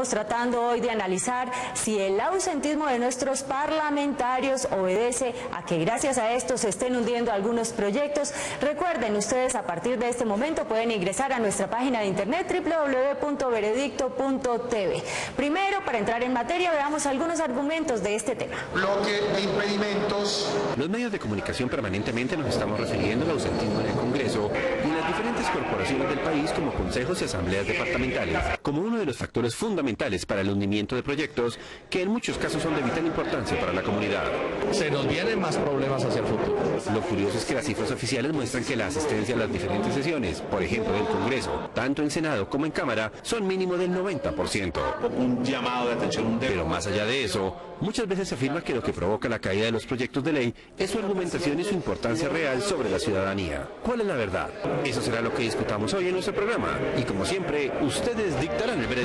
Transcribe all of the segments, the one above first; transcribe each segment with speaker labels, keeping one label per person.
Speaker 1: Estamos tratando hoy de analizar si el ausentismo de nuestros parlamentarios obedece a que gracias a esto se estén hundiendo algunos proyectos. Recuerden, ustedes a partir de este momento pueden ingresar a nuestra página de internet www.veredicto.tv. Primero, para entrar en materia, veamos algunos argumentos de este tema.
Speaker 2: Bloque de impedimentos.
Speaker 3: Los medios de comunicación permanentemente nos estamos refiriendo al ausentismo en el Congreso y en las diferentes corporaciones del país como consejos y asambleas departamentales, como uno de los factores fundamentales para el hundimiento de proyectos que en muchos casos son de vital importancia para la comunidad.
Speaker 4: Se nos vienen más problemas hacia el futuro.
Speaker 3: Lo curioso es que las cifras oficiales muestran que la asistencia a las diferentes sesiones, por ejemplo del Congreso, tanto en Senado como en Cámara, son mínimo del 90%.
Speaker 4: Un llamado de atención,
Speaker 3: Pero más allá de eso, muchas veces se afirma que lo que provoca la caída de los proyectos de ley es su argumentación y su importancia real sobre la ciudadanía. ¿Cuál es la verdad? Eso será lo que discutamos hoy en nuestro programa. Y como siempre, ustedes dictarán el veredicto.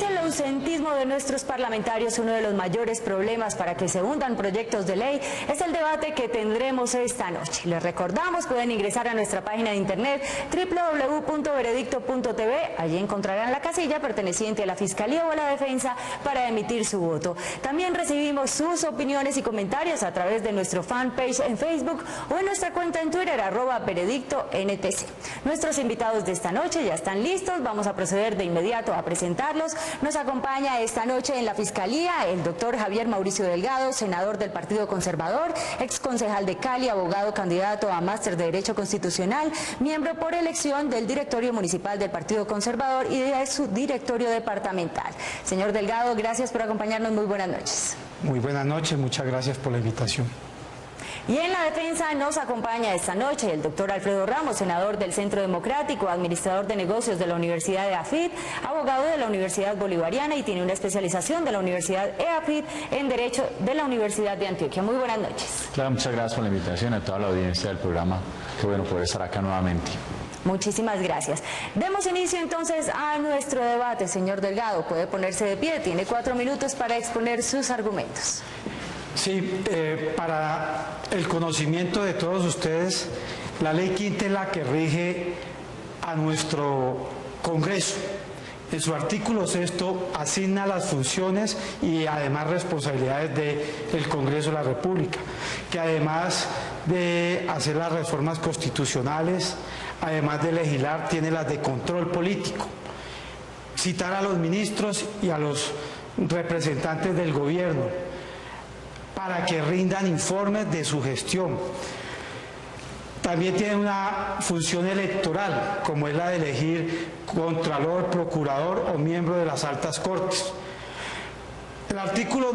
Speaker 1: El ausentismo de nuestros parlamentarios, uno de los mayores problemas para que se hundan proyectos de ley, es el debate que tendremos esta noche. Les recordamos, pueden ingresar a nuestra página de internet www.veredicto.tv. Allí encontrarán la casilla perteneciente a la Fiscalía o a la Defensa para emitir su voto. También recibimos sus opiniones y comentarios a través de nuestro fanpage en Facebook o en nuestra cuenta en Twitter, @veredictontc. Nuestros invitados de esta noche ya están listos, vamos a proceder de inmediato a presentarlos. Nos acompaña esta noche en la Fiscalía el doctor Javier Mauricio Delgado, senador del Partido Conservador, ex concejal de Cali, abogado candidato a máster de Derecho Constitucional, miembro por elección del directorio municipal del Partido Conservador y de su directorio departamental. Señor Delgado, gracias por acompañarnos, muy buenas noches.
Speaker 5: Muy buenas noches, muchas gracias por la invitación.
Speaker 1: Y en la defensa nos acompaña esta noche el doctor Alfredo Ramos, senador del Centro Democrático, administrador de negocios de la Universidad de AFIT, abogado de la Universidad Bolivariana y tiene una especialización de la Universidad EAFIT en Derecho de la Universidad de Antioquia. Muy buenas noches.
Speaker 6: Claro, muchas gracias por la invitación a toda la audiencia del programa. Qué bueno poder estar acá nuevamente.
Speaker 1: Muchísimas gracias. Demos inicio entonces a nuestro debate. Señor Delgado, puede ponerse de pie, tiene 4 minutos para exponer sus argumentos.
Speaker 5: Sí, para el conocimiento de todos ustedes, la ley quinta es la que rige a nuestro Congreso. En su artículo 6º asigna las funciones y además responsabilidades del Congreso de la República, que además de hacer las reformas constitucionales, además de legislar, tiene las de control político, citar a los ministros y a los representantes del gobierno, para que rindan informes de su gestión. También tiene una función electoral, como es la de elegir contralor, procurador o miembro de las altas cortes. El artículo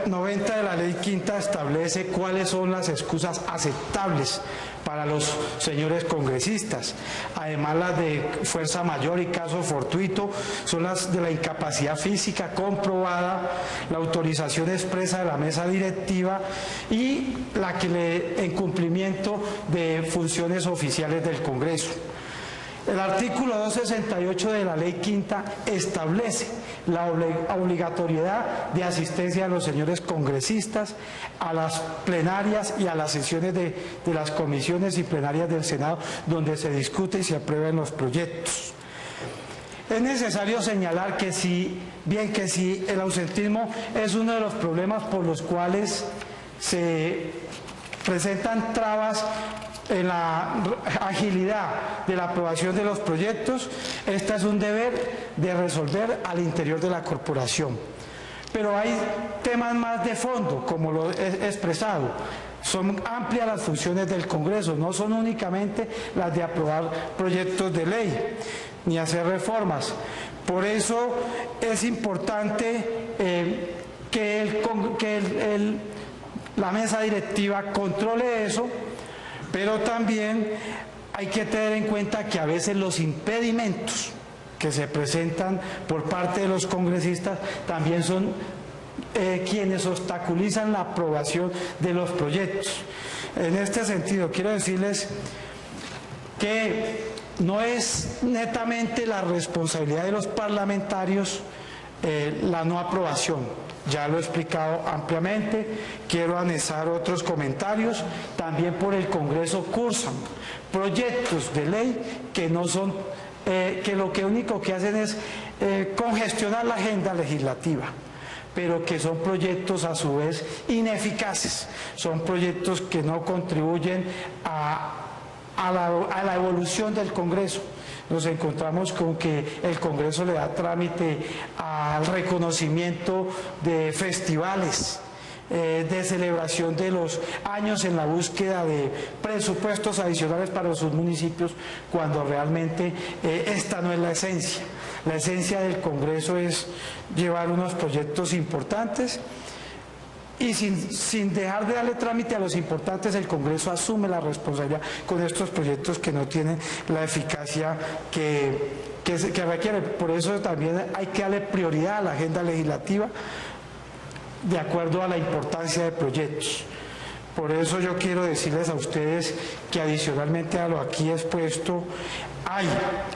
Speaker 5: 90 de la ley quinta establece cuáles son las excusas aceptables para los señores congresistas. Además, las de fuerza mayor y caso fortuito son las de la incapacidad física comprobada, la autorización expresa de la mesa directiva y la que en cumplimiento de funciones oficiales del Congreso. El artículo 268 de la ley quinta establece la obligatoriedad de asistencia de los señores congresistas a las plenarias y a las sesiones de las comisiones y plenarias del Senado donde se discute y se aprueban los proyectos. Es necesario señalar que si el ausentismo es uno de los problemas por los cuales se presentan trabas en la agilidad de la aprobación de los proyectos, este es un deber de resolver al interior de la corporación. Pero hay temas más de fondo, como lo he expresado. Son amplias las funciones del Congreso, no son únicamente las de aprobar proyectos de ley, ni hacer reformas. Por eso es importante que la mesa directiva controle eso, pero también hay que tener en cuenta que a veces los impedimentos que se presentan por parte de los congresistas también son quienes obstaculizan la aprobación de los proyectos. En este sentido, quiero decirles que no es netamente la responsabilidad de los parlamentarios la no aprobación. Ya lo he explicado ampliamente, quiero anexar otros comentarios. También por el Congreso cursan proyectos de ley que no son que lo único que hacen es congestionar la agenda legislativa, pero que son proyectos a su vez ineficaces, son proyectos que no contribuyen a la evolución del Congreso. Nos encontramos con que el Congreso le da trámite al reconocimiento de festivales, de celebración de los años en la búsqueda de presupuestos adicionales para sus municipios, cuando realmente esta no es la esencia. La esencia del Congreso es llevar unos proyectos importantes y sin dejar de darle trámite a los importantes, el Congreso asume la responsabilidad con estos proyectos que no tienen la eficacia que requiere. Por eso también hay que darle prioridad a la agenda legislativa de acuerdo a la importancia de proyectos. Por eso yo quiero decirles a ustedes que adicionalmente a lo aquí expuesto, hay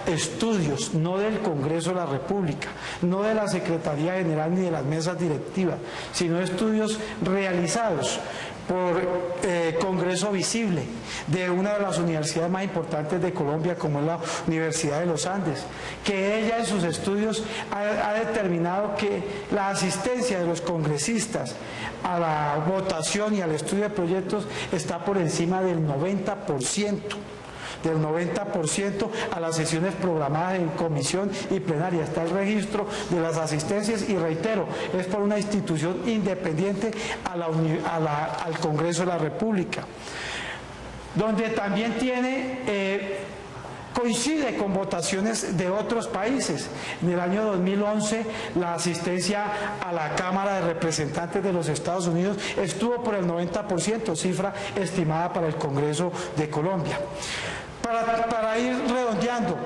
Speaker 5: estudios, no del Congreso de la República, no de la Secretaría General ni de las mesas directivas, sino estudios realizados por Congreso Visible, de una de las universidades más importantes de Colombia, como es la Universidad de los Andes, que ella en sus estudios ha determinado que la asistencia de los congresistas a la votación y al estudio de proyectos está por encima del 90%. Del 90% a las sesiones programadas en comisión y plenaria. Está el registro de las asistencias y reitero, es por una institución independiente al Congreso de la República, donde también coincide con votaciones de otros países. En el año 2011 la asistencia a la Cámara de Representantes de los Estados Unidos estuvo por el 90%, cifra estimada para el Congreso de Colombia. Para ir redondeando,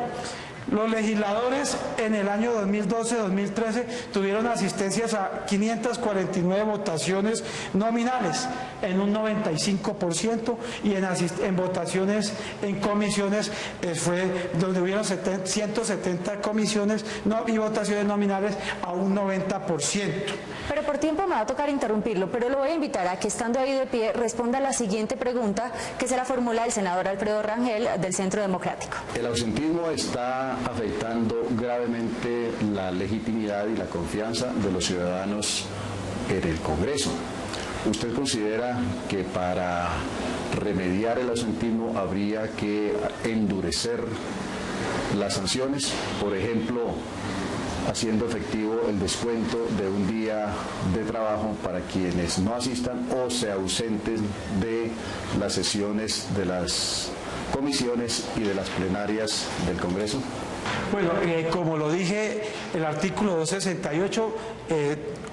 Speaker 5: los legisladores en el año 2012-2013 tuvieron asistencias a 549 votaciones nominales en un 95%, y en votaciones en comisiones fue donde hubieron 170 comisiones y votaciones nominales a un 90%.
Speaker 1: Pero por tiempo me va a tocar interrumpirlo, pero lo voy a invitar a que, estando ahí de pie, responda a la siguiente pregunta que se la formula el senador Alfredo Rangel del Centro Democrático.
Speaker 7: El ausentismo está afectando gravemente la legitimidad y la confianza de los ciudadanos en el Congreso. ¿Usted considera que para remediar el ausentismo habría que endurecer las sanciones? Por ejemplo, haciendo efectivo el descuento de un día de trabajo para quienes no asistan o se ausenten de las sesiones de las comisiones y de las plenarias del Congreso.
Speaker 5: Bueno, como lo dije, el artículo 268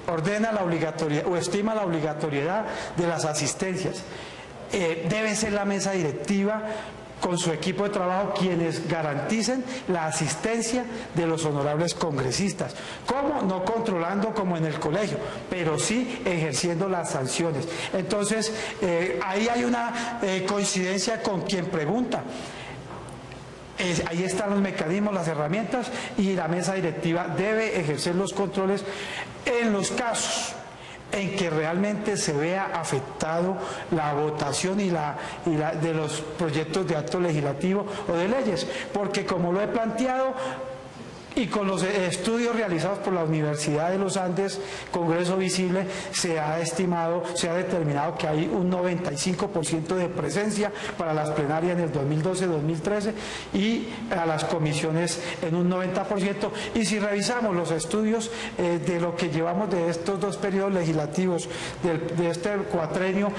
Speaker 5: ordena la obligatoriedad o estima la obligatoriedad de las asistencias. Debe ser la mesa directiva con su equipo de trabajo quienes garanticen la asistencia de los honorables congresistas. ¿Cómo? No controlando como en el colegio, pero sí ejerciendo las sanciones. Entonces, ahí hay una coincidencia con quien pregunta. Ahí están los mecanismos, las herramientas, y la mesa directiva debe ejercer los controles en los casos en que realmente se vea afectado la votación de los proyectos de acto legislativo o de leyes, porque como lo he planteado y con los estudios realizados por la Universidad de los Andes, Congreso Visible, se ha determinado que hay un 95% de presencia para las plenarias en el 2012-2013 y a las comisiones en un 90%. Y si revisamos los estudios de lo que llevamos de estos dos periodos legislativos, de este cuatrenio,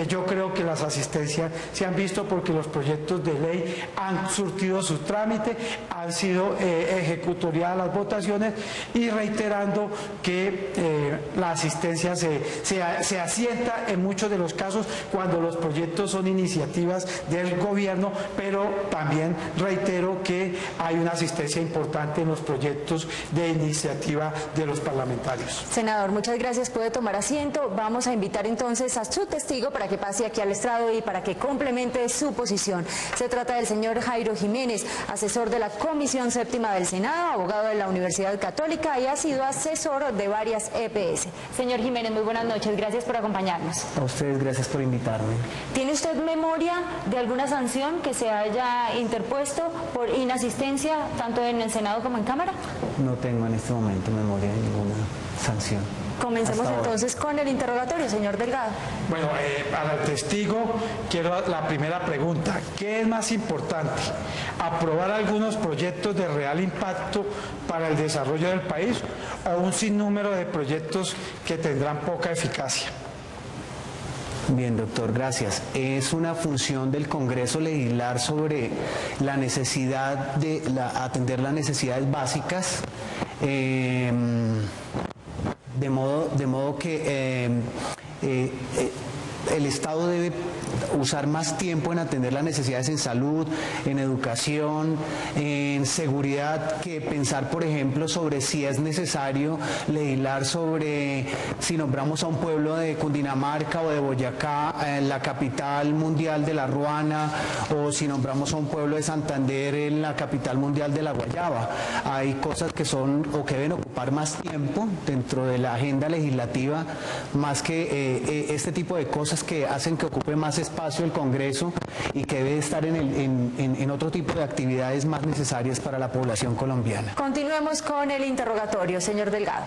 Speaker 5: yo creo que las asistencias se han visto porque los proyectos de ley han surtido su trámite, han sido ejecutados a las votaciones, y reiterando que la asistencia se asienta en muchos de los casos cuando los proyectos son iniciativas del gobierno, pero también reitero que hay una asistencia importante en los proyectos de iniciativa de los parlamentarios.
Speaker 1: Senador, muchas gracias, puede tomar asiento. Vamos a invitar entonces a su testigo para que pase aquí al estrado y para que complemente su posición. Se trata del señor Jairo Jiménez, asesor de la Comisión Séptima del Senado, abogado de la Universidad Católica y ha sido asesor de varias EPS. Señor Jiménez, muy buenas noches, gracias por acompañarnos.
Speaker 8: A ustedes, gracias por invitarme.
Speaker 1: ¿Tiene usted memoria de alguna sanción que se haya interpuesto por inasistencia tanto en el Senado como en Cámara?
Speaker 8: No tengo en este momento memoria de ninguna sanción.
Speaker 1: Comencemos entonces con el interrogatorio, señor Delgado.
Speaker 5: Bueno, para el testigo quiero la primera pregunta. ¿Qué es más importante? ¿Aprobar algunos proyectos de real impacto para el desarrollo del país o un sinnúmero de proyectos que tendrán poca eficacia?
Speaker 8: Bien, doctor, gracias. Es una función del Congreso legislar sobre la necesidad de atender las necesidades básicas, de modo que el Estado debe usar más tiempo en atender las necesidades en salud, en educación, en seguridad, que pensar, por ejemplo, sobre si es necesario legislar sobre si nombramos a un pueblo de Cundinamarca o de Boyacá, la capital mundial de la ruana, o si nombramos a un pueblo de Santander en la capital mundial de la guayaba. Hay cosas que son o que deben ocupar más tiempo dentro de la agenda legislativa, más que este tipo de cosas que hacen que ocupe más espacio el Congreso y que debe estar en otro tipo de actividades más necesarias para la población colombiana.
Speaker 1: Continuemos con el interrogatorio, señor Delgado.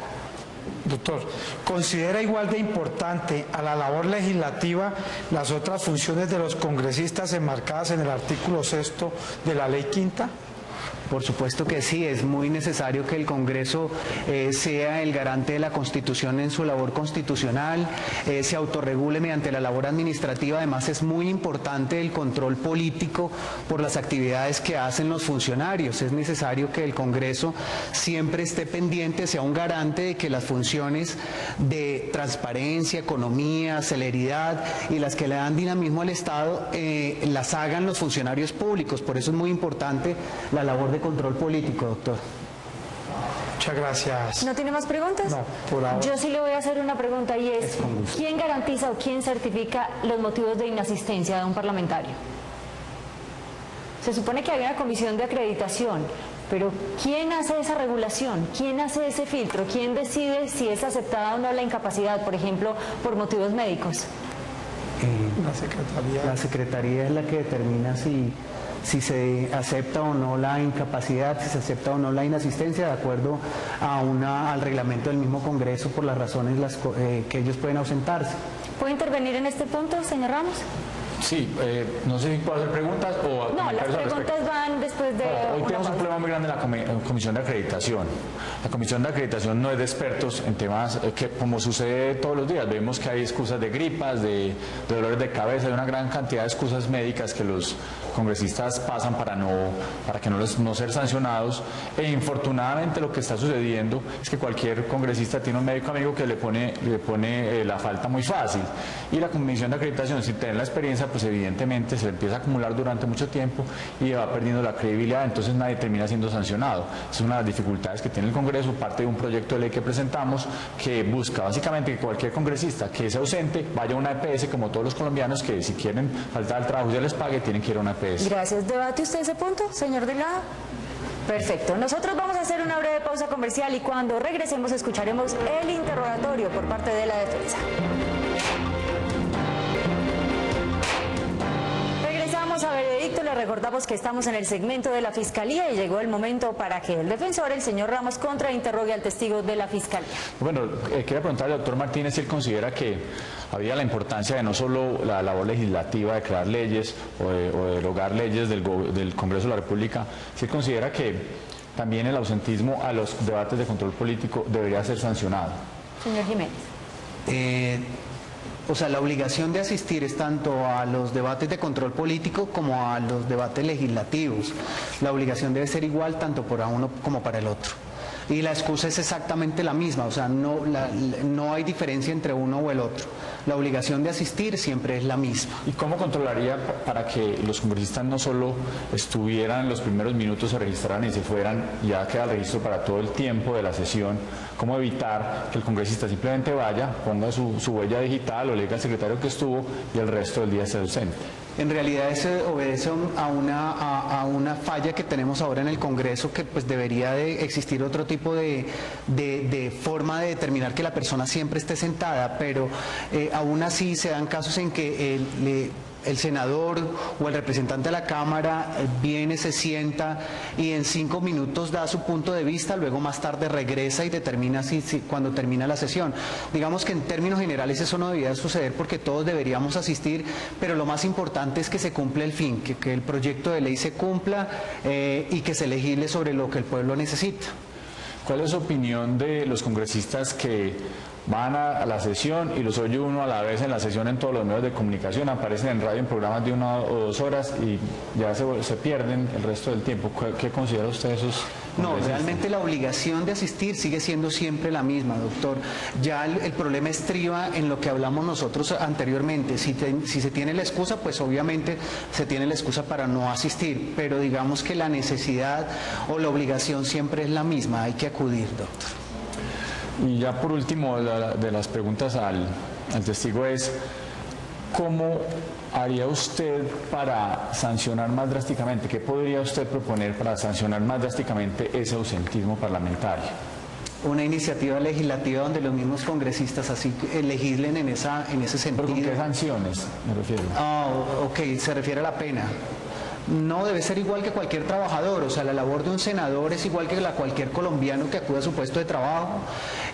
Speaker 5: Doctor, ¿considera igual de importante a la labor legislativa las otras funciones de los congresistas enmarcadas en el artículo 6º de la Ley Quinta?
Speaker 8: Por supuesto que sí, es muy necesario que el Congreso sea el garante de la Constitución en su labor constitucional, se autorregule mediante la labor administrativa. Además, es muy importante el control político por las actividades que hacen los funcionarios. Es necesario que el Congreso siempre esté pendiente, sea un garante de que las funciones de transparencia, economía, celeridad y las que le dan dinamismo al Estado las hagan los funcionarios públicos. Por eso es muy importante la labor de control político, doctor.
Speaker 5: Muchas gracias.
Speaker 1: ¿No tiene más preguntas?
Speaker 5: No, por ahora.
Speaker 1: Yo sí le voy a hacer una pregunta y es, ¿quién garantiza o quién certifica los motivos de inasistencia de un parlamentario? Se supone que hay una comisión de acreditación, pero ¿quién hace esa regulación? ¿Quién hace ese filtro? ¿Quién decide si es aceptada o no la incapacidad, por ejemplo, por motivos médicos?
Speaker 5: La
Speaker 8: Secretaría es la que determina si se acepta o no la incapacidad, si se acepta o no la inasistencia, de acuerdo al reglamento del mismo Congreso, por las razones que ellos pueden ausentarse.
Speaker 1: ¿Puede intervenir en este punto, señor Ramos?
Speaker 6: Sí, no sé si puedo hacer preguntas o
Speaker 1: no, las preguntas van después de...
Speaker 6: Hoy tenemos un problema muy grande en la Comisión de Acreditación. La Comisión de Acreditación no es de expertos en temas que, como sucede todos los días, vemos que hay excusas de gripas, de dolores de cabeza, hay una gran cantidad de excusas médicas que los congresistas pasan para no ser sancionados, e infortunadamente lo que está sucediendo es que cualquier congresista tiene un médico amigo que le pone la falta muy fácil, y la Comisión de Acreditación, sin tener la experiencia, pues evidentemente se empieza a acumular durante mucho tiempo y va perdiendo la credibilidad, entonces nadie termina siendo sancionado. Es una de las dificultades que tiene el Congreso, parte de un proyecto de ley que presentamos que busca básicamente que cualquier congresista que sea ausente vaya a una EPS, como todos los colombianos, que si quieren faltar al trabajo y se les pague, tienen que ir a una EPS.
Speaker 1: Gracias. ¿Debate usted ese punto, señor Delgado? Perfecto. Nosotros vamos a hacer una breve pausa comercial y cuando regresemos escucharemos el interrogatorio por parte de la defensa. A veredicto, le recordamos que estamos en el segmento de la Fiscalía y llegó el momento para que el defensor, el señor Ramos, contrainterrogue al testigo de la Fiscalía.
Speaker 6: Bueno, quería preguntarle al doctor Martínez si él considera que había la importancia de no solo la labor legislativa de crear leyes o de derogar leyes del Congreso de la República, si él considera que también el ausentismo a los debates de control político debería ser sancionado.
Speaker 1: Señor Jiménez.
Speaker 8: O sea, la obligación de asistir es tanto a los debates de control político como a los debates legislativos. La obligación debe ser igual tanto para uno como para el otro. Y la excusa es exactamente la misma, o sea, no hay diferencia entre uno o el otro. La obligación de asistir siempre es la misma.
Speaker 6: ¿Y cómo controlaría para que los congresistas no solo estuvieran en los primeros minutos, se registraran y se fueran, ya queda el registro para todo el tiempo de la sesión? ¿Cómo evitar que el congresista simplemente vaya, ponga su huella digital o le diga al secretario que estuvo y el resto del día esté ausente?
Speaker 8: En realidad eso obedece a una falla que tenemos ahora en el Congreso, que pues debería de existir otro tipo de forma de determinar que la persona siempre esté sentada, pero aún así se dan casos en que el senador o el representante de la Cámara viene, se sienta y en 5 minutos da su punto de vista, luego más tarde regresa y determina cuando termina la sesión. Digamos que en términos generales eso no debería suceder porque todos deberíamos asistir, pero lo más importante es que se cumpla el fin, que el proyecto de ley se cumpla y que se legisle sobre lo que el pueblo necesita.
Speaker 6: ¿Cuál es su opinión de los congresistas que van a la sesión y los oye uno a la vez en la sesión en todos los medios de comunicación, aparecen en radio en programas de 1 o 2 horas y ya se pierden el resto del tiempo? ¿Qué considera usted esos?
Speaker 8: No, realmente la obligación de asistir sigue siendo siempre la misma, doctor. Ya el problema estriba en lo que hablamos nosotros anteriormente. Si se tiene la excusa, pues obviamente se tiene la excusa para no asistir, pero digamos que la necesidad o la obligación siempre es la misma, hay que acudir, doctor.
Speaker 6: Y ya por último, de las preguntas al testigo es, ¿cómo haría usted para sancionar más drásticamente? ¿Qué podría usted proponer para sancionar más drásticamente ese ausentismo parlamentario?
Speaker 8: Una iniciativa legislativa donde los mismos congresistas así legislen en ese sentido.
Speaker 6: ¿Pero con qué sanciones me refiero?
Speaker 8: Ok, se refiere a la pena. No debe ser igual que cualquier trabajador, o sea, la labor de un senador es igual que la de cualquier colombiano que acude a su puesto de trabajo,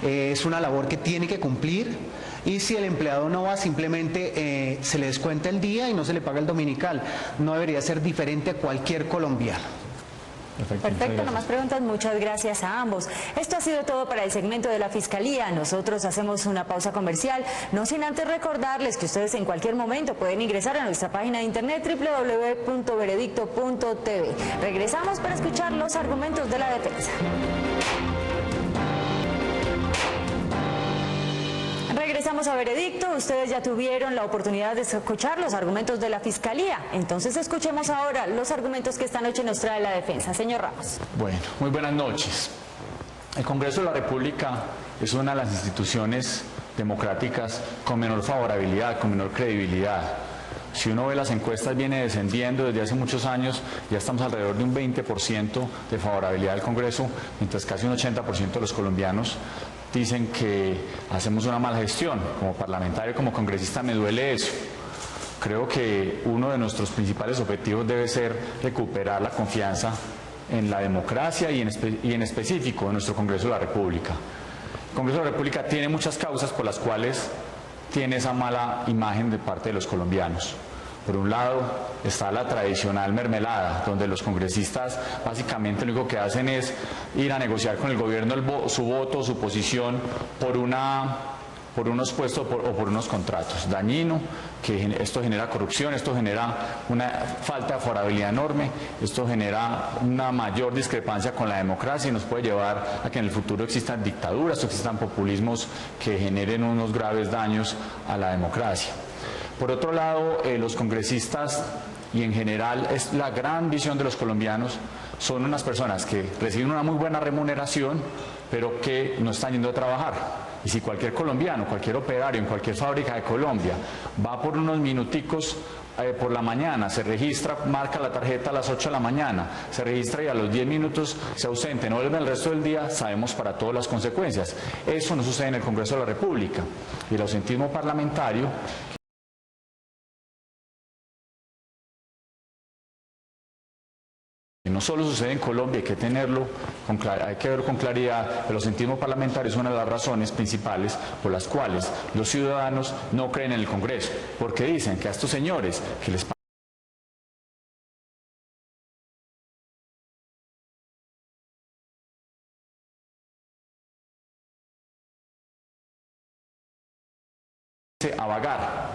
Speaker 8: es una labor que tiene que cumplir y si el empleado no va simplemente se le descuenta el día y no se le paga el dominical, no debería ser diferente a cualquier colombiano.
Speaker 1: Perfecto, no más preguntas, muchas gracias a ambos. Esto ha sido todo para el segmento de la Fiscalía. Nosotros hacemos una pausa comercial, no sin antes recordarles que ustedes en cualquier momento pueden ingresar a nuestra página de internet www.veredicto.tv. Regresamos para escuchar los argumentos de la defensa. Regresamos a Veredicto. Ustedes ya tuvieron la oportunidad de escuchar los argumentos de la Fiscalía. Entonces escuchemos ahora los argumentos que esta noche nos trae la defensa. Señor Ramos.
Speaker 6: Bueno, muy buenas noches. El Congreso de la República es una de las instituciones democráticas con menor favorabilidad, con menor credibilidad. Si uno ve las encuestas, viene descendiendo desde hace muchos años, ya estamos alrededor de un 20% de favorabilidad del Congreso, mientras casi un 80% de los colombianos dicen que hacemos una mala gestión. Como parlamentario, como congresista, me duele eso. Creo que uno de nuestros principales objetivos debe ser recuperar la confianza en la democracia y en específico en nuestro Congreso de la República. El Congreso de la República tiene muchas causas por las cuales tiene esa mala imagen de parte de los colombianos. Por un lado está la tradicional mermelada, donde los congresistas básicamente lo único que hacen es ir a negociar con el gobierno su voto, su posición por unos puestos o por unos contratos. Dañino, que esto genera corrupción, esto genera una falta de favorabilidad enorme, esto genera una mayor discrepancia con la democracia y nos puede llevar a que en el futuro existan dictaduras o existan populismos que generen unos graves daños a la democracia. Por otro lado, los congresistas y en general es la gran visión de los colombianos, son unas personas que reciben una muy buena remuneración, pero que no están yendo a trabajar. Y si cualquier colombiano, cualquier operario en cualquier fábrica de Colombia va por unos minuticos por la mañana, se registra, marca la tarjeta a las 8 de la mañana, se registra y a los 10 minutos se ausente, no vuelve el resto del día, sabemos para todas las consecuencias. Eso no sucede en el Congreso de la República. Y el ausentismo parlamentario no solo sucede en Colombia, hay que ver con claridad. El ausentismo parlamentario es una de las razones principales por las cuales los ciudadanos no creen en el Congreso, porque dicen que a estos señores que les a vagar.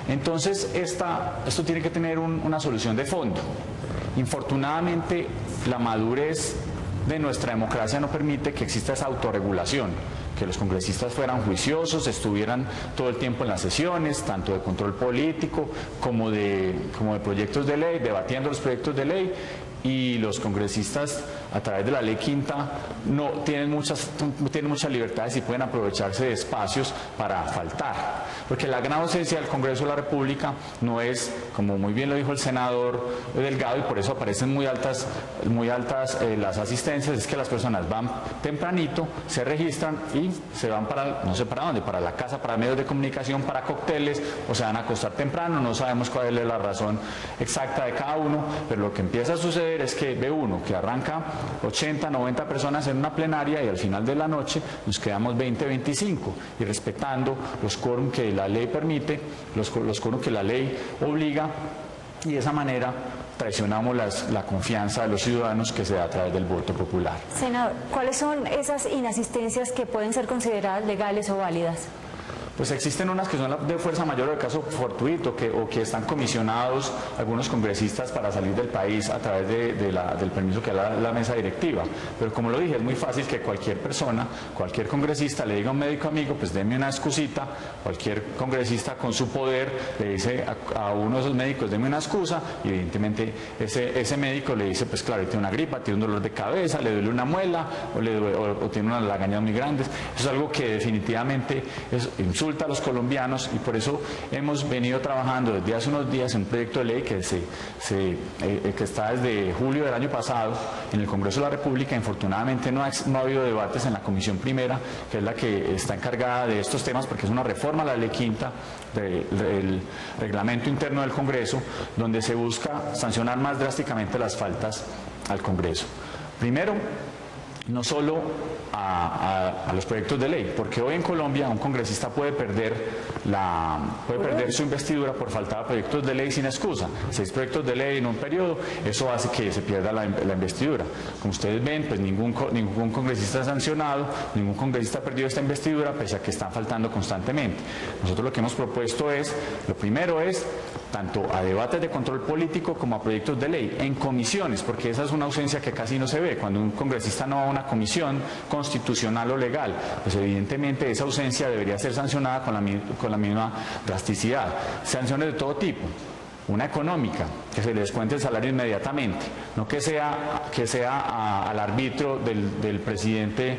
Speaker 6: Entonces esto tiene que tener una solución de fondo. Infortunadamente, la madurez de nuestra democracia no permite que exista esa autorregulación, que los congresistas fueran juiciosos, estuvieran todo el tiempo en las sesiones, tanto de control político como de proyectos de ley, debatiendo los proyectos de ley, y los congresistas a través de la ley quinta no tienen muchas libertades y pueden aprovecharse de espacios para faltar, porque la gran ausencia del Congreso de la República no es, como muy bien lo dijo el senador Delgado, y por eso aparecen muy altas las asistencias, es que las personas van tempranito, se registran y se van para no sé para dónde, para la casa, para medios de comunicación, para cócteles, o se van a acostar temprano. No sabemos cuál es la razón exacta de cada uno, pero lo que empieza a suceder es que ve uno que arranca 80, 90 personas en una plenaria y al final de la noche nos quedamos 20, 25, y respetando los quórum que la ley permite, los quórum que la ley obliga, y de esa manera traicionamos la confianza de los ciudadanos que se da a través del voto popular.
Speaker 1: Senador, ¿cuáles son esas inasistencias que pueden ser consideradas legales o válidas?
Speaker 6: Pues existen unas que son de fuerza mayor o de caso fortuito, o que están comisionados algunos congresistas para salir del país a través del permiso que da la mesa directiva. Pero como lo dije, es muy fácil que cualquier persona, cualquier congresista le diga a un médico amigo, pues deme una excusita. Cualquier congresista con su poder le dice a uno de esos médicos, deme una excusa, y evidentemente ese médico le dice, pues claro, tiene una gripa, tiene un dolor de cabeza, le duele una muela o tiene unas lagañas muy grandes. Eso es algo que definitivamente insulta a los colombianos, y por eso hemos venido trabajando desde hace unos días en un proyecto de ley que está desde julio del año pasado en el Congreso de la República. Infortunadamente no ha habido debates en la Comisión Primera, que es la que está encargada de estos temas, porque es una reforma a la ley quinta del reglamento interno del Congreso, donde se busca sancionar más drásticamente las faltas al Congreso. Primero, no solo a los proyectos de ley, porque hoy en Colombia un congresista puede perder su investidura por faltar a proyectos de ley sin excusa. 6 proyectos de ley en un periodo, eso hace que se pierda la investidura. Como ustedes ven, pues ningún congresista es sancionado, ningún congresista ha perdido esta investidura, pese a que están faltando constantemente. Nosotros lo que hemos propuesto lo primero es tanto a debates de control político como a proyectos de ley, en comisiones, porque esa es una ausencia que casi no se ve. Cuando un congresista no va a una comisión constitucional o legal, pues evidentemente esa ausencia debería ser sancionada con la misma drasticidad. Sanciones de todo tipo. Una económica, que se le descuente el salario inmediatamente, no que sea al arbitrio del presidente,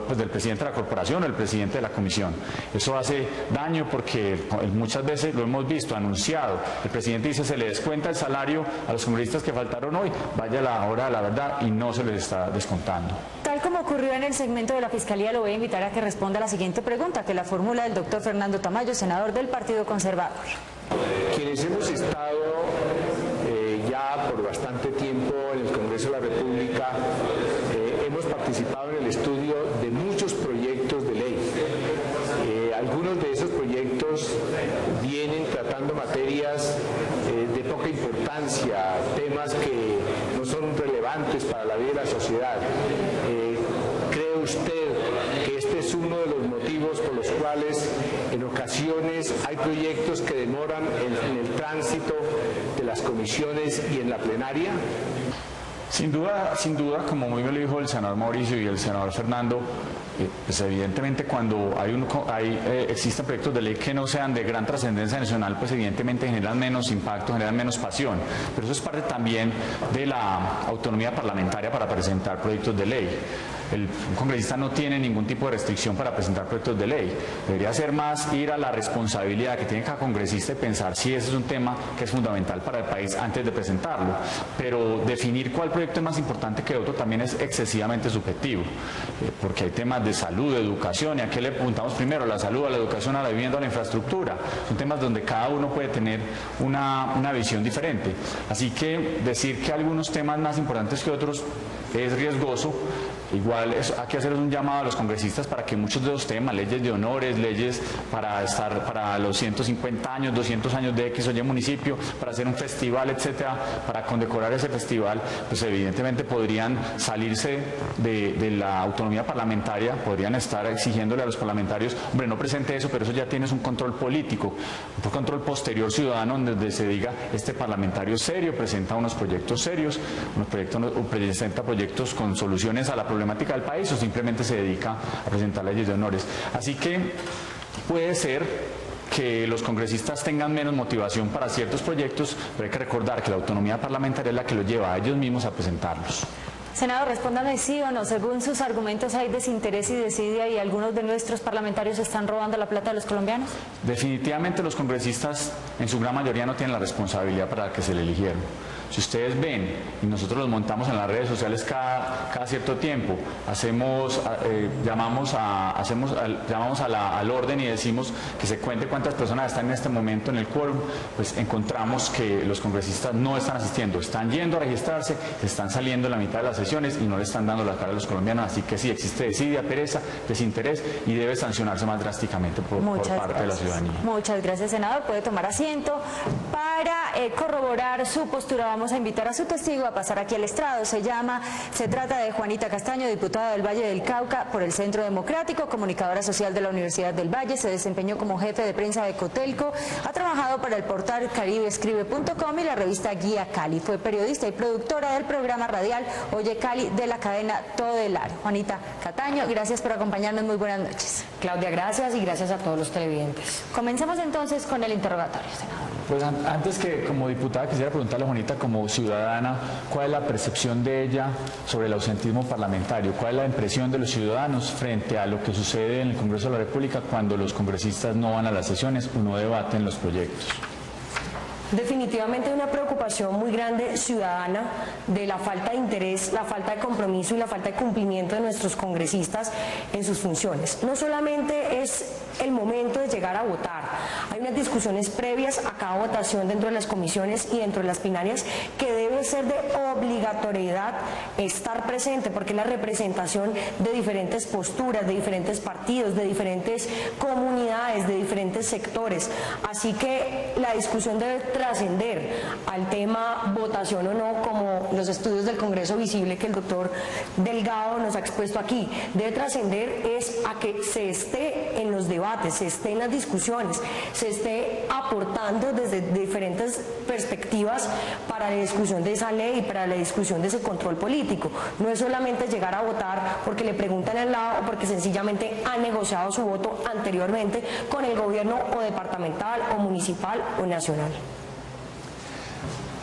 Speaker 6: pues del presidente de la corporación o el presidente de la comisión. Eso hace daño porque muchas veces lo hemos visto anunciado. El presidente dice, se le descuenta el salario a los congresistas que faltaron hoy, vaya la hora de la verdad, y no se les está descontando.
Speaker 1: Tal como ocurrió en el segmento de la Fiscalía, lo voy a invitar a que responda a la siguiente pregunta, que la formula el doctor Fernando Tamayo, senador del Partido Conservador.
Speaker 9: Quienes hemos estado ya por bastante tiempo en el Congreso de la República, hemos participado en el estudio de muchos proyectos de ley. Algunos de esos proyectos vienen tratando materias de poca importancia, temas que no son relevantes para la vida de la sociedad. ¿Cree usted que este es uno de los motivos por los cuales en ocasiones hay proyectos que demoran en el tránsito de las comisiones y en la plenaria?
Speaker 6: Sin duda, como muy bien lo dijo el senador Mauricio y el senador Fernando, pues evidentemente cuando existen proyectos de ley que no sean de gran trascendencia nacional, pues evidentemente generan menos impacto, generan menos pasión, pero eso es parte también de la autonomía parlamentaria para presentar proyectos de ley. Un congresista no tiene ningún tipo de restricción para presentar proyectos de ley. Debería ser más ir a la responsabilidad que tiene cada congresista y pensar si ese es un tema que es fundamental para el país antes de presentarlo. Pero definir cuál proyecto es más importante que otro también es excesivamente subjetivo, porque hay temas de salud, de educación, y a qué le apuntamos primero, a la salud, a la educación, a la vivienda, a la infraestructura. Son temas donde cada uno puede tener una visión diferente. Así que decir que algunos temas más importantes que otros es riesgoso. Igual hay que hacer un llamado a los congresistas para que muchos de los temas, leyes de honores, leyes para los 150 años, 200 años de X o Y municipio, para hacer un festival, etcétera, para condecorar ese festival, pues evidentemente podrían salirse de la autonomía parlamentaria, podrían estar exigiéndole a los parlamentarios, hombre, no presente eso, pero eso ya tienes un control político, un control posterior ciudadano donde se diga, este parlamentario es serio, presenta unos proyectos serios, presenta proyectos con soluciones a la problemática del país, o simplemente se dedica a presentar leyes de honores. Así que puede ser que los congresistas tengan menos motivación para ciertos proyectos, pero hay que recordar que la autonomía parlamentaria es la que los lleva a ellos mismos a presentarlos.
Speaker 1: Senador, respóndame sí o no. Según sus argumentos, ¿hay desinterés y desidia y algunos de nuestros parlamentarios están robando la plata de los colombianos?
Speaker 6: Definitivamente los congresistas en su gran mayoría no tienen la responsabilidad para la que se le eligieron. Si ustedes ven, y nosotros los montamos en las redes sociales cada cierto tiempo, llamamos al orden y decimos que se cuente cuántas personas están en este momento en el quórum, pues encontramos que los congresistas no están asistiendo, están yendo a registrarse, están saliendo en la mitad de las sesiones y no le están dando la cara a los colombianos, así que sí, existe desidia, pereza, desinterés y debe sancionarse más drásticamente por parte de la ciudadanía.
Speaker 1: Muchas gracias, senador. Puede tomar asiento. Para corroborar su postura, vamos a invitar a su testigo a pasar aquí al estrado. Se trata de Juanita Castaño, diputada del Valle del Cauca por el Centro Democrático, comunicadora social de la Universidad del Valle, se desempeñó como jefe de prensa de Cotelco, ha trabajado para el portal caribescribe.com y la revista Guía Cali, fue periodista y productora del programa radial Oye Cali de la cadena Todelar. Juanita Castaño, gracias por acompañarnos, muy buenas noches.
Speaker 10: Claudia, gracias y gracias a todos los televidentes.
Speaker 1: Comencemos entonces con el interrogatorio, senador.
Speaker 6: Pues antes que como diputada quisiera preguntarle a Juanita como ciudadana, ¿cuál es la percepción de ella sobre el ausentismo parlamentario? ¿Cuál es la impresión de los ciudadanos frente a lo que sucede en el Congreso de la República cuando los congresistas no van a las sesiones o no debaten los proyectos?
Speaker 10: Definitivamente hay una preocupación muy grande ciudadana de la falta de interés, la falta de compromiso y la falta de cumplimiento de nuestros congresistas en sus funciones. No solamente es el momento de llegar a votar, hay unas discusiones previas a cada votación dentro de las comisiones y dentro de las plenarias que debe ser de obligatoriedad estar presente, porque es la representación de diferentes posturas, de diferentes partidos, de diferentes comunidades, de diferentes sectores. Así que la discusión debe trascender al tema votación o no, como los estudios del Congreso Visible que el doctor Delgado nos ha expuesto aquí. Debe trascender es a que se esté en los debates, se esté en las discusiones, se esté aportando desde diferentes perspectivas para la discusión de esa ley y para la discusión de ese control político. No es solamente llegar a votar porque le preguntan al lado o porque sencillamente han negociado su voto anteriormente con el gobierno o departamental o municipal o nacional.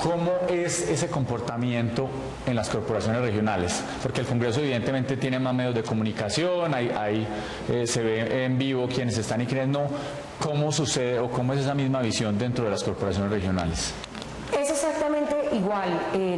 Speaker 6: ¿Cómo es ese comportamiento en las corporaciones regionales? Porque el Congreso evidentemente tiene más medios de comunicación, se ve en vivo quiénes están y quiénes no. ¿Cómo sucede o cómo es esa misma visión dentro de las corporaciones regionales?
Speaker 10: Es exactamente igual,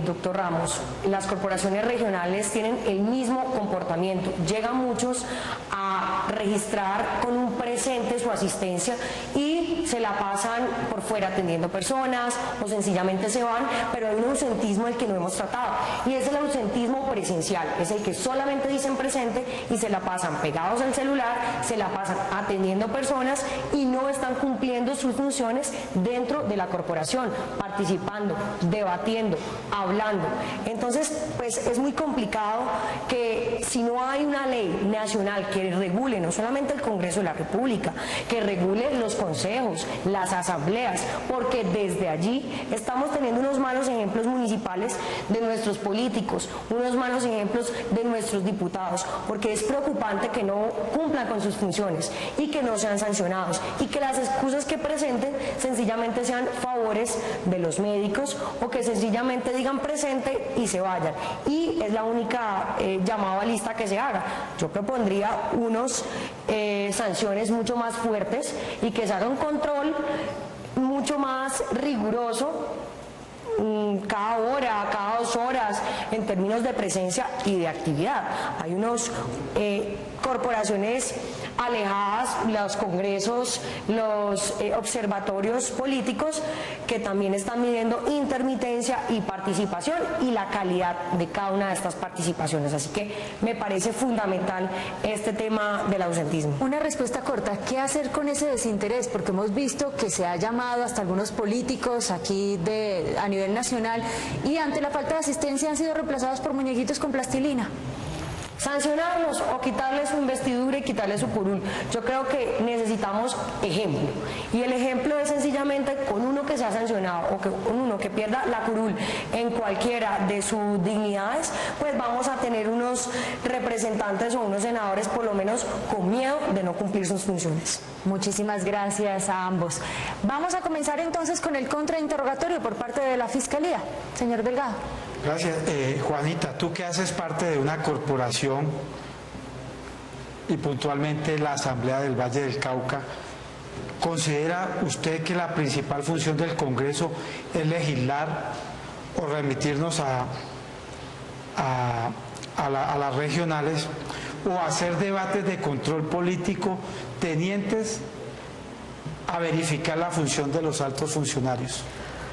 Speaker 10: doctor Ramos. Las corporaciones regionales tienen el mismo comportamiento. Llegan muchos a registrar con un presente su asistencia y se la pasan por fuera atendiendo personas o sencillamente se van, pero hay un ausentismo del que no hemos tratado y es el ausentismo presencial, es el que solamente dicen presente y se la pasan pegados al celular, se la pasan atendiendo personas y no están cumpliendo sus funciones dentro de la corporación, participando, debatiendo, hablando. Entonces, pues es muy complicado que si no hay una ley nacional que regule no solamente el Congreso de la República, que regule los consejos, las asambleas, porque desde allí estamos teniendo unos malos ejemplos municipales de nuestros políticos, unos malos ejemplos de nuestros diputados, porque es preocupante que no cumplan con sus funciones y que no sean sancionados y que las excusas que presenten sencillamente sean favores de los médicos o que sencillamente digan presente y se vayan. Y es la única llamada lista que se haga. Yo propondría unos sanciones mucho más fuertes y que se haga un control mucho más riguroso cada hora, cada 2 horas en términos de presencia y de actividad. Hay unos corporaciones alejadas, los congresos, los observatorios políticos que también están midiendo intermitencia y participación y la calidad de cada una de estas participaciones. Así que me parece fundamental este tema del ausentismo.
Speaker 1: Una respuesta corta, ¿qué hacer con ese desinterés? Porque hemos visto que se ha llamado hasta algunos políticos aquí a nivel nacional y ante la falta de asistencia han sido reemplazados por muñequitos con plastilina.
Speaker 10: Sancionarlos o quitarles su investidura y quitarles su curul. Yo creo que necesitamos ejemplo. Y el ejemplo es sencillamente con uno que se ha sancionado o con uno que pierda la curul en cualquiera de sus dignidades, pues vamos a tener unos representantes o unos senadores por lo menos con miedo de no cumplir sus funciones.
Speaker 1: Muchísimas gracias a ambos. Vamos a comenzar entonces con el contrainterrogatorio por parte de la Fiscalía. Señor Delgado.
Speaker 5: Gracias. Juanita, tú que haces parte de una corporación y puntualmente la Asamblea del Valle del Cauca, ¿considera usted que la principal función del Congreso es legislar o remitirnos a las regionales o hacer debates de control político tenientes a verificar la función de los altos funcionarios?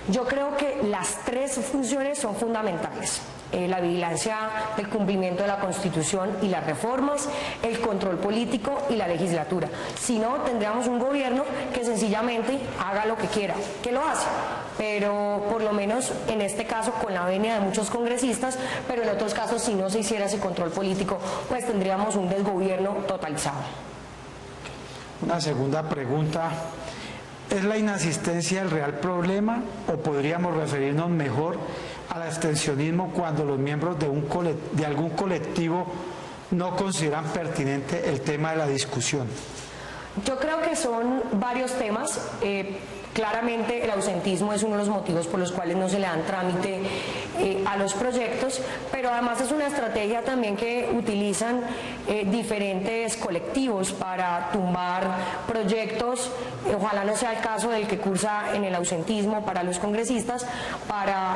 Speaker 10: Yo creo que las tres funciones son fundamentales. La vigilancia del cumplimiento de la Constitución y las reformas, el control político y la legislatura. Si no, tendríamos un gobierno que sencillamente haga lo que quiera, que lo hace, pero por lo menos en este caso con la venia de muchos congresistas, pero en otros casos si no se hiciera ese control político, pues tendríamos un desgobierno totalizado.
Speaker 5: Una segunda pregunta. ¿Es la inasistencia el real problema o podríamos referirnos mejor al abstencionismo cuando los miembros de algún colectivo no consideran pertinente el tema de la discusión?
Speaker 10: Yo creo que son varios temas. Claramente el ausentismo es uno de los motivos por los cuales no se le dan trámite a los proyectos, pero además es una estrategia también que utilizan diferentes colectivos para tumbar proyectos. Ojalá no sea el caso del que cursa en el ausentismo para los congresistas, para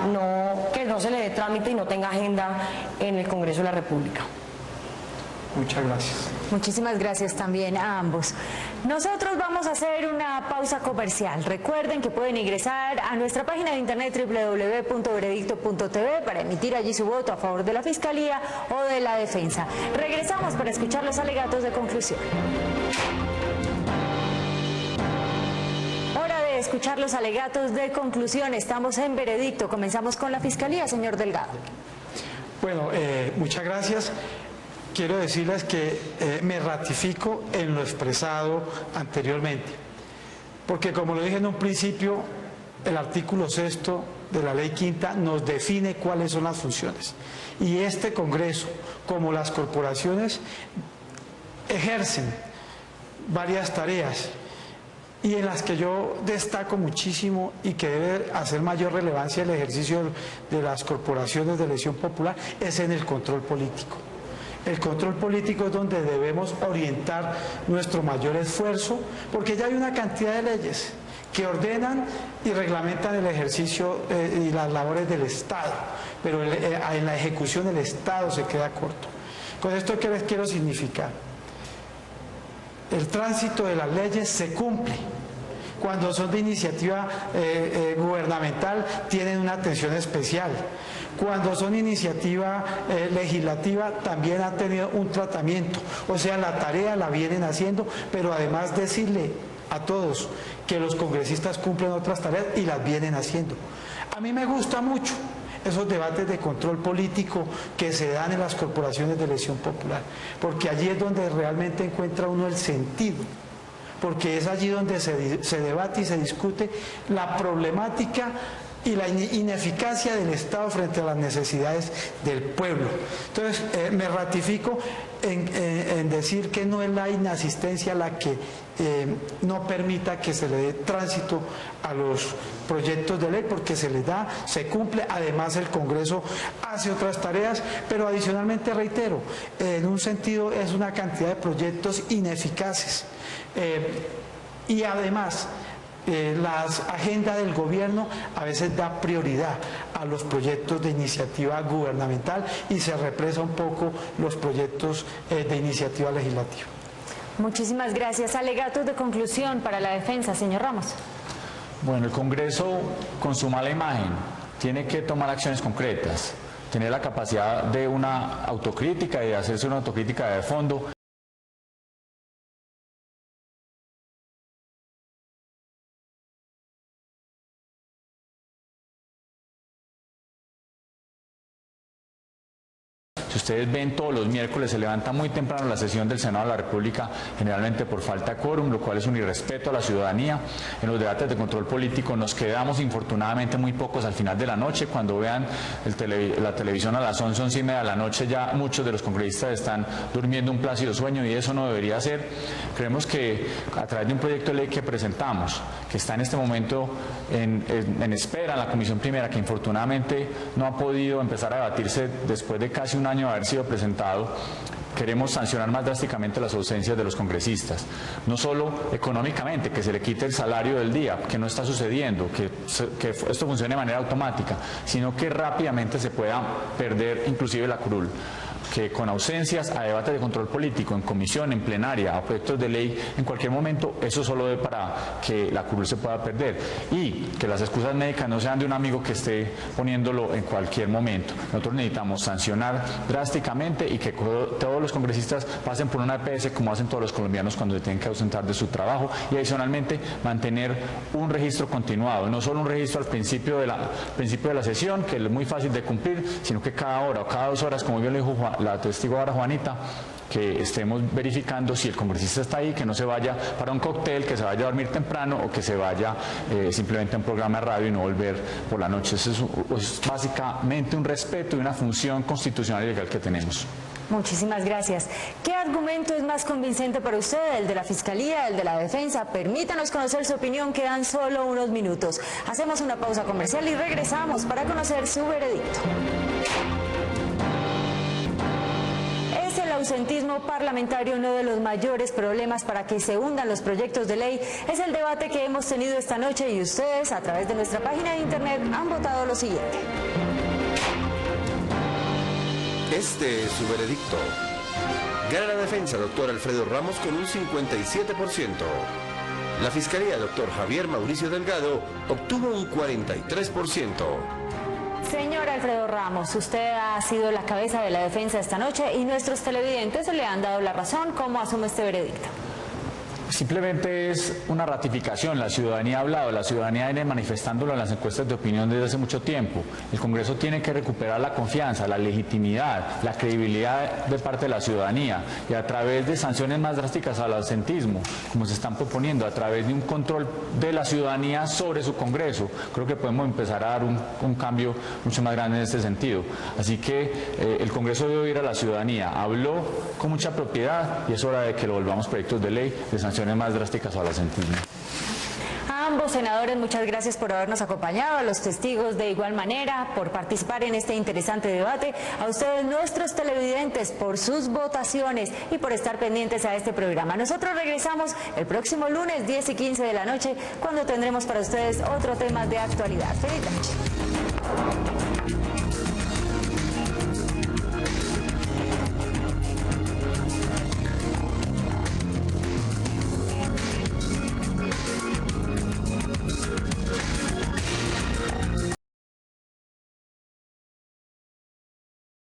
Speaker 10: que no se le dé trámite y no tenga agenda en el Congreso de la República.
Speaker 5: Muchas gracias.
Speaker 1: Muchísimas gracias también a ambos. Nosotros vamos a hacer una pausa comercial. Recuerden que pueden ingresar a nuestra página de internet www.veredicto.tv para emitir allí su voto a favor de la Fiscalía o de la Defensa. Regresamos para escuchar los alegatos de conclusión. Hora de escuchar los alegatos de conclusión. Estamos en Veredicto. Comenzamos con la Fiscalía, señor Delgado.
Speaker 5: Bueno, muchas gracias. Quiero decirles que me ratifico en lo expresado anteriormente, porque como lo dije en un principio, el artículo 6 de la Ley Quinta nos define cuáles son las funciones. Y este Congreso, como las corporaciones, ejercen varias tareas y en las que yo destaco muchísimo y que debe hacer mayor relevancia el ejercicio de las corporaciones de elección popular es en el control político. El control político es donde debemos orientar nuestro mayor esfuerzo, porque ya hay una cantidad de leyes que ordenan y reglamentan el ejercicio y las labores del Estado, pero en la ejecución el Estado se queda corto. Con esto, ¿qué les quiero significar? El tránsito de las leyes se cumple. Cuando son de iniciativa gubernamental tienen una atención especial. Cuando son iniciativa legislativa también han tenido un tratamiento. O sea, la tarea la vienen haciendo, pero además decirle a todos que los congresistas cumplen otras tareas y las vienen haciendo. A mí me gusta mucho esos debates de control político que se dan en las corporaciones de elección popular, porque allí es donde realmente encuentra uno el sentido, porque es allí donde se debate y se discute la problemática y la ineficacia del Estado frente a las necesidades del pueblo. Entonces, me ratifico en decir que no es la inasistencia la que no permita que se le dé tránsito a los proyectos de ley, porque se les da, se cumple, además el Congreso hace otras tareas, pero adicionalmente reitero, en un sentido es una cantidad de proyectos ineficaces y además la agenda del gobierno a veces da prioridad a los proyectos de iniciativa gubernamental y se represa un poco los proyectos de iniciativa legislativa.
Speaker 1: Muchísimas gracias. Alegatos de conclusión para la Defensa, señor Ramos.
Speaker 6: Bueno, el Congreso, con su mala imagen, tiene que tomar acciones concretas, tener la capacidad de una autocrítica y de hacerse una autocrítica de fondo. Si ustedes ven, todos los miércoles se levanta muy temprano la sesión del Senado de la República, generalmente por falta de quórum, lo cual es un irrespeto a la ciudadanía. En los debates de control político nos quedamos infortunadamente muy pocos al final de la noche. Cuando vean la televisión a las 11, 11:30 de la noche, ya muchos de los congresistas están durmiendo un plácido sueño, y eso no debería ser. Creemos que a través de un proyecto de ley que presentamos, que está en este momento en espera en la Comisión Primera, que infortunadamente no ha podido empezar a debatirse después de casi un año de haber sido presentado, queremos sancionar más drásticamente las ausencias de los congresistas, no solo económicamente, que se le quite el salario del día, que no está sucediendo, que esto funcione de manera automática, sino que rápidamente se pueda perder inclusive la curul, que con ausencias a debates de control político, en comisión, en plenaria, a proyectos de ley, en cualquier momento, eso solo debe para que la curul se pueda perder, y que las excusas médicas no sean de un amigo que esté poniéndolo en cualquier momento. Nosotros necesitamos sancionar drásticamente y que todos los congresistas pasen por una EPS como hacen todos los colombianos cuando se tienen que ausentar de su trabajo, y adicionalmente mantener un registro continuado, no solo un registro al principio de la sesión, que es muy fácil de cumplir, sino que cada hora o cada 2 horas, como bien lo dijo la testigo ahora Juanita, que estemos verificando si el congresista está ahí, que no se vaya para un cóctel, que se vaya a dormir temprano, o que se vaya simplemente a un programa de radio y no volver por la noche. Eso es básicamente un respeto y una función constitucional y legal que tenemos.
Speaker 1: Muchísimas gracias. ¿Qué argumento es más convincente para usted, el de la Fiscalía, el de la Defensa? Permítanos conocer su opinión, quedan solo unos minutos. Hacemos una pausa comercial y regresamos para conocer su veredicto. El ausentismo parlamentario, uno de los mayores problemas para que se hundan los proyectos de ley, es el debate que hemos tenido esta noche, y ustedes a través de nuestra página de internet han votado lo siguiente.
Speaker 3: Este es su veredicto. Gana la defensa, doctor Alfredo Ramos, con un 57%. La Fiscalía, doctor Javier Mauricio Delgado, obtuvo un 43%.
Speaker 1: Señor Alfredo Ramos, usted ha sido la cabeza de la defensa esta noche y nuestros televidentes le han dado la razón. ¿Cómo asume este veredicto?
Speaker 6: Simplemente es una ratificación. La ciudadanía ha hablado, la ciudadanía viene manifestándolo en las encuestas de opinión desde hace mucho tiempo. El Congreso tiene que recuperar la confianza, la legitimidad, la credibilidad de parte de la ciudadanía, y a través de sanciones más drásticas al ausentismo, como se están proponiendo, a través de un control de la ciudadanía sobre su Congreso, creo que podemos empezar a dar un cambio mucho más grande en este sentido. Así que el Congreso debe oír a la ciudadanía. Habló con mucha propiedad y es hora de que lo volvamos proyectos de ley de sanciones más drásticas al ausentismo.
Speaker 1: A ambos senadores, muchas gracias por habernos acompañado, a los testigos de igual manera, por participar en este interesante debate, a ustedes, nuestros televidentes, por sus votaciones y por estar pendientes a este programa. Nosotros regresamos el próximo lunes, 10 y 15 de la noche, cuando tendremos para ustedes otro tema de actualidad. ¡Feliz noche!